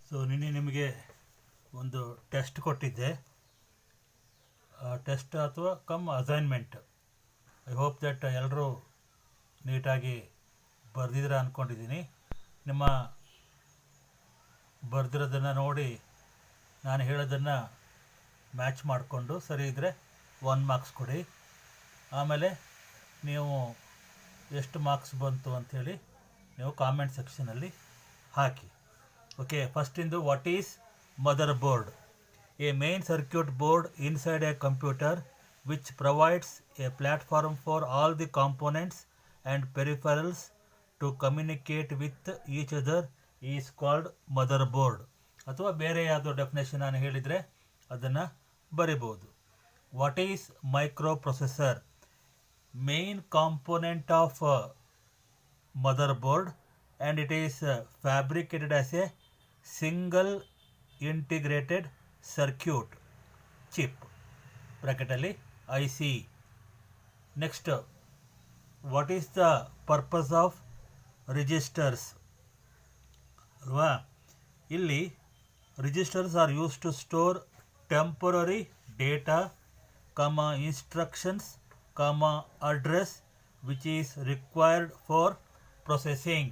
So ನಿನ್ನೆ ನಿಮಗೆ ಒಂದು ಟೆಸ್ಟ್ ಕೊಟ್ಟಿದ್ದೆ. ಟೆಸ್ಟ್ ಅಥವಾ come assignment. I hope that ಎಲ್ಲರೂ ನೀಟಾಗಿ ಬರೆದಿದ್ದೀರ ಅಂದ್ಕೊಂಡಿದ್ದೀನಿ. ನಿಮ್ಮ ಬರೆದಿರೋದನ್ನು ನೋಡಿ ನಾನು ಹೇಳೋದನ್ನು ಮ್ಯಾಚ್ ಮಾಡಿಕೊಂಡು ಸರಿ ಇದ್ದರೆ 1 ಮಾರ್ಕ್ಸ್ ಕೊಡಿ. ಆಮೇಲೆ ನೀವು ಎಷ್ಟು ಮಾರ್ಕ್ಸ್ ಬಂತು ಅಂಥೇಳಿ ನೀವು ಕಾಮೆಂಟ್ ಸೆಕ್ಷನಲ್ಲಿ ಹಾಕಿ. ಓಕೆ, ಫಸ್ಟಿಂದು what is motherboard? A main circuit board inside a computer which provides a platform for all the components and peripherals to communicate with each other is called motherboard. ಅಥವಾ ಬೇರೆ ಯಾವುದೋ definition ನಾನು ಹೇಳಿದರೆ ಅದನ್ನು ಬರಿಬೋದು. What is micro processor? Main component of motherboard and it is fabricated as a single integrated circuit chip ಬ್ರಾಕೆಟಲ್ಲಿ IC. Next, what is the purpose of registers ಅಲ್ವಾ? ಇಲ್ಲಿ registers are use to store temporary data, instructions, address which is required for processing.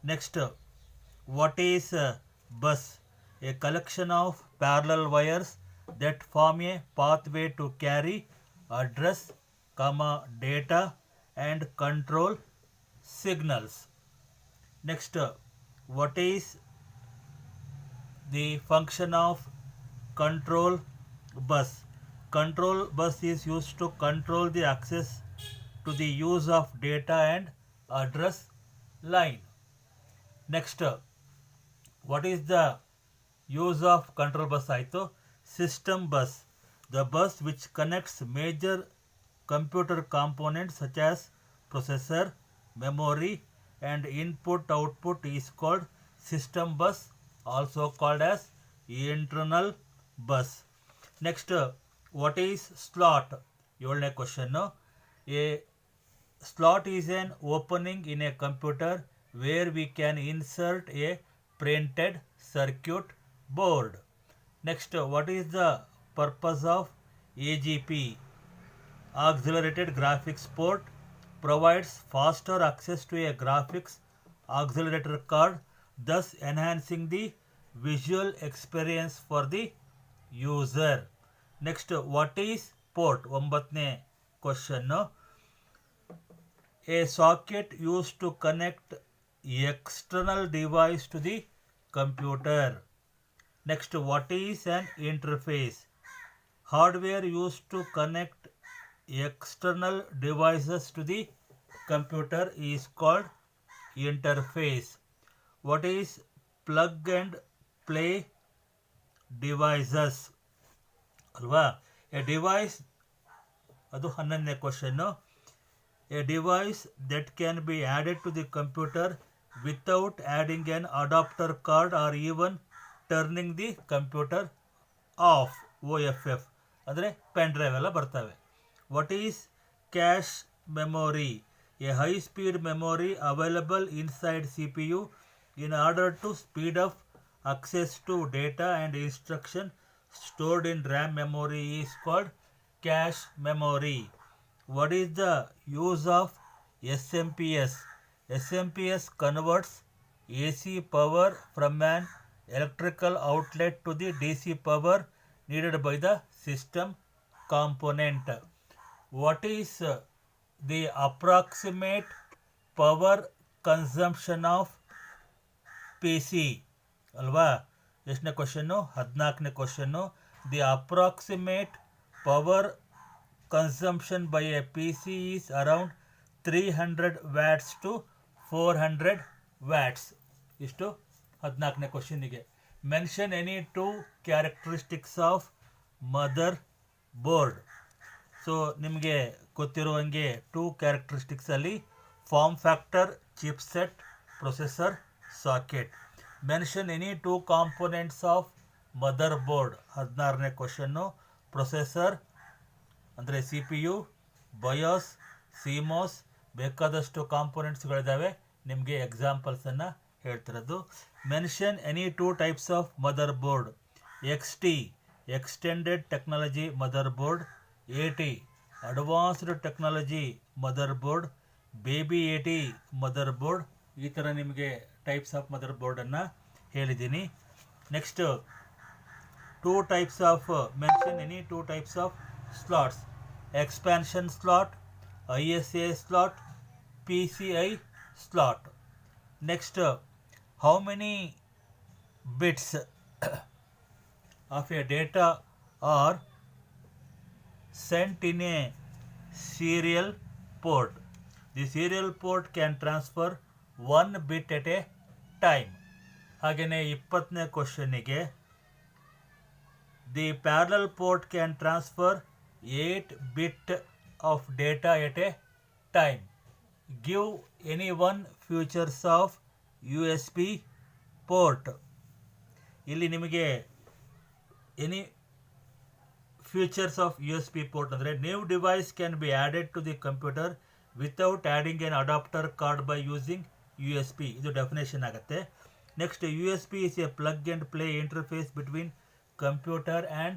Next, what is bus? A collection of parallel wires that form a pathway to carry address, data and control signals. Next, what is the function of control bus? Control bus is used to control the access to the use of data and address line. Next, what is the use of control bus? ಆಯಿತು. System bus, the bus which connects major computer components such as processor, memory and input-output is called system bus, also called as internal bus. Next, what is slot? 7ನೇ question. A slot is an opening in a computer where we can insert a printed circuit board. Next, what is the purpose of AGP? Accelerated Graphics Port provides faster access to a graphics accelerator card, thus enhancing the visual experience for the user. Next, what is port? 9ನೇ question. A socket used to connect external device to the computer. Next, what is an interface? Hardware used to connect external devices to the computer is called interface. What is plug and play devices? ಅಲ್ವಾ? A device, ಅದು 11ನೇ question. A device that can be added to the computer without adding an adapter card or even turning the computer off. OFF ಅಂದರೆ pen drive ಎಲ್ಲ ಬರ್ತವೆ. What is cache memory? A high speed memory available inside CPU in order to speed up access to data and instruction stored in RAM memory is called cache memory. What is the use of SMPS? SMPS converts AC power from an electrical outlet to the DC power needed by the system component. What is the approximate power consumption of PC? ಅಲ್ವಾ? ಎಷ್ಟನೇ question? 14ನೇ question. The approximate power consumption by a PC is around 300 watts to 400 watts. ಇಷ್ಟು 14ನೇ ಕ್ವಶನ್ನಿಗೆ. Mention any 2 characteristics of motherboard. So ನಿಮಗೆ ಗೊತ್ತಿರುವಂಗೆ 2 ಕ್ಯಾರೆಕ್ಟರಿಸ್ಟಿಕ್ಸಲ್ಲಿ form factor, chipset, processor, socket. Mention any 2 components of motherboard. 16ನೇ question. Processor ಅಂದರೆ CPU, BIOS, CMOS ಬೇಕಾದಷ್ಟು ಕಾಂಪೋನೆಂಟ್ಸ್ಗಳಿದ್ದಾವೆ. ನಿಮಗೆ ಎಕ್ಸಾಂಪಲ್ಸನ್ನು ಹೇಳ್ತಿರೋದು. Mention any 2 types of motherboard. XT extended technology motherboard, AT advanced technology motherboard, baby AT motherboard. ಈ ಥರ ನಿಮಗೆ ಟೈಪ್ಸ್ ಆಫ್ ಮದರ್ ಬೋರ್ಡನ್ನು ಹೇಳಿದ್ದೀನಿ. Next 2 types of mention any 2 types of slots. Expansion slot, ISA slot, PCI slot. Next, how many bits of a data are sent in a serial port? The serial port can transfer 1 bit at a time. ಹಾಗೆಯೇ 20ನೇ ಕ್ವಶನ್ನಿಗೆ the parallel port can transfer 8 bit of data at a time. Give any one features of USB port. ಇಲ್ಲಿ ನಿಮಗೆ any features of USB port ಅಂದರೆ new device can be added to the computer without adding an adapter card by using USB. ಇದು definition ಆಗುತ್ತೆ. Next USB is a plug and play interface between computer and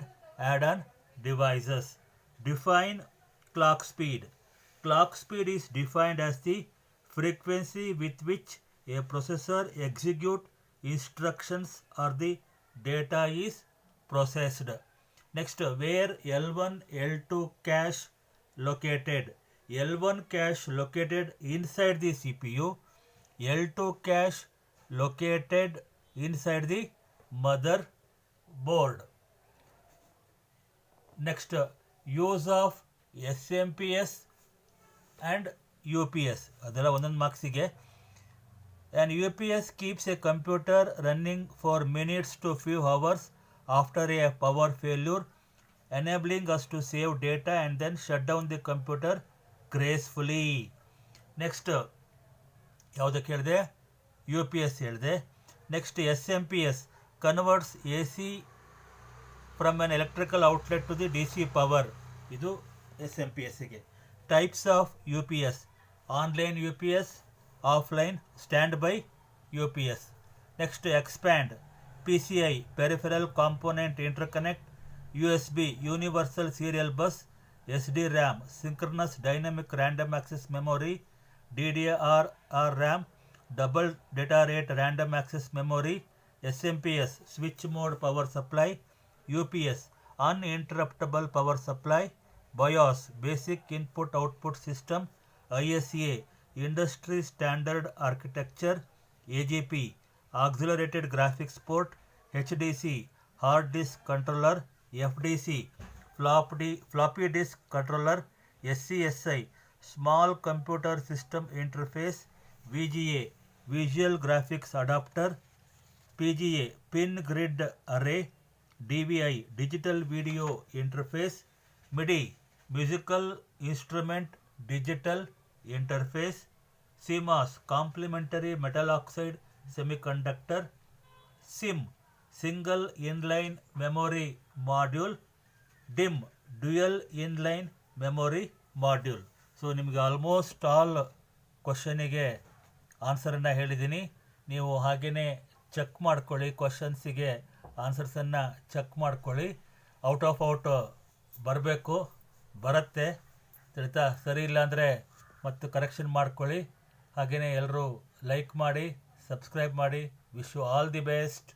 add-on devices. Define clock speed. Clock speed is defined as the frequency with which a processor executes instructions or the data is processed. Next, where L1, L2 cache located. L1 cache located inside the CPU. L2 cache located inside the motherboard. Next, use of SMPS and UPS. ಅದೆಲ್ಲ ಒಂದೊಂದು ಮಾರ್ಕ್ಸಿಗೆ. An UPS keeps a computer running for minutes to few hours after a power failure, enabling us to save data and then shut down the computer gracefully. Next, ಯಾವುದಕ್ಕೆ ಹೇಳಿದೆ? UPS ಹೇಳಿದೆ. Next, SMPS converts AC from an electrical outlet to the DC power. ಇದು SMPSಗೆ. Types of UPS: online UPS, offline standby UPS. Next, expand. PCI peripheral component interconnect, USB universal serial bus, SD-RAM synchronous dynamic random access memory, DDR or RAM double data rate random access memory, SMPS switch mode power supply, UPS uninterruptible power supply, BIOS basic input output system, ISA industry standard architecture, AGP accelerated graphics port, HDC hard disk controller, FDC floppy disk controller, SCSI small computer system interface, VGA visual graphics adapter, PGA pin grid array, DVI digital video interface, MIDI musical instrument digital interface, CMOS complementary metal oxide semiconductor, SIM single inline memory module, DIMM dual inline memory module. So ನಿಮಗೆ almost all ಕ್ವಶನಿಗೆ ಆನ್ಸರನ್ನು ಹೇಳಿದ್ದೀನಿ. ನೀವು ಹಾಗೆಯೇ check ಮಾಡ್ಕೊಳ್ಳಿ, ಕ್ವಶನ್ಸಿಗೆ ಆನ್ಸರ್ಸನ್ನು check ಮಾಡ್ಕೊಳ್ಳಿ. Out of out ಬರಬೇಕು, ಬರುತ್ತೆ ತಿಳಿತಾ. ಸರಿ ಇಲ್ಲ ಅಂದರೆ ಮತ್ತು ಕರೆಕ್ಷನ್ ಮಾಡ್ಕೊಳ್ಳಿ. ಹಾಗೆಯೇ ಎಲ್ಲರೂ ಲೈಕ್ ಮಾಡಿ, ಸಬ್ಸ್ಕ್ರೈಬ್ ಮಾಡಿ. Wish you all the best.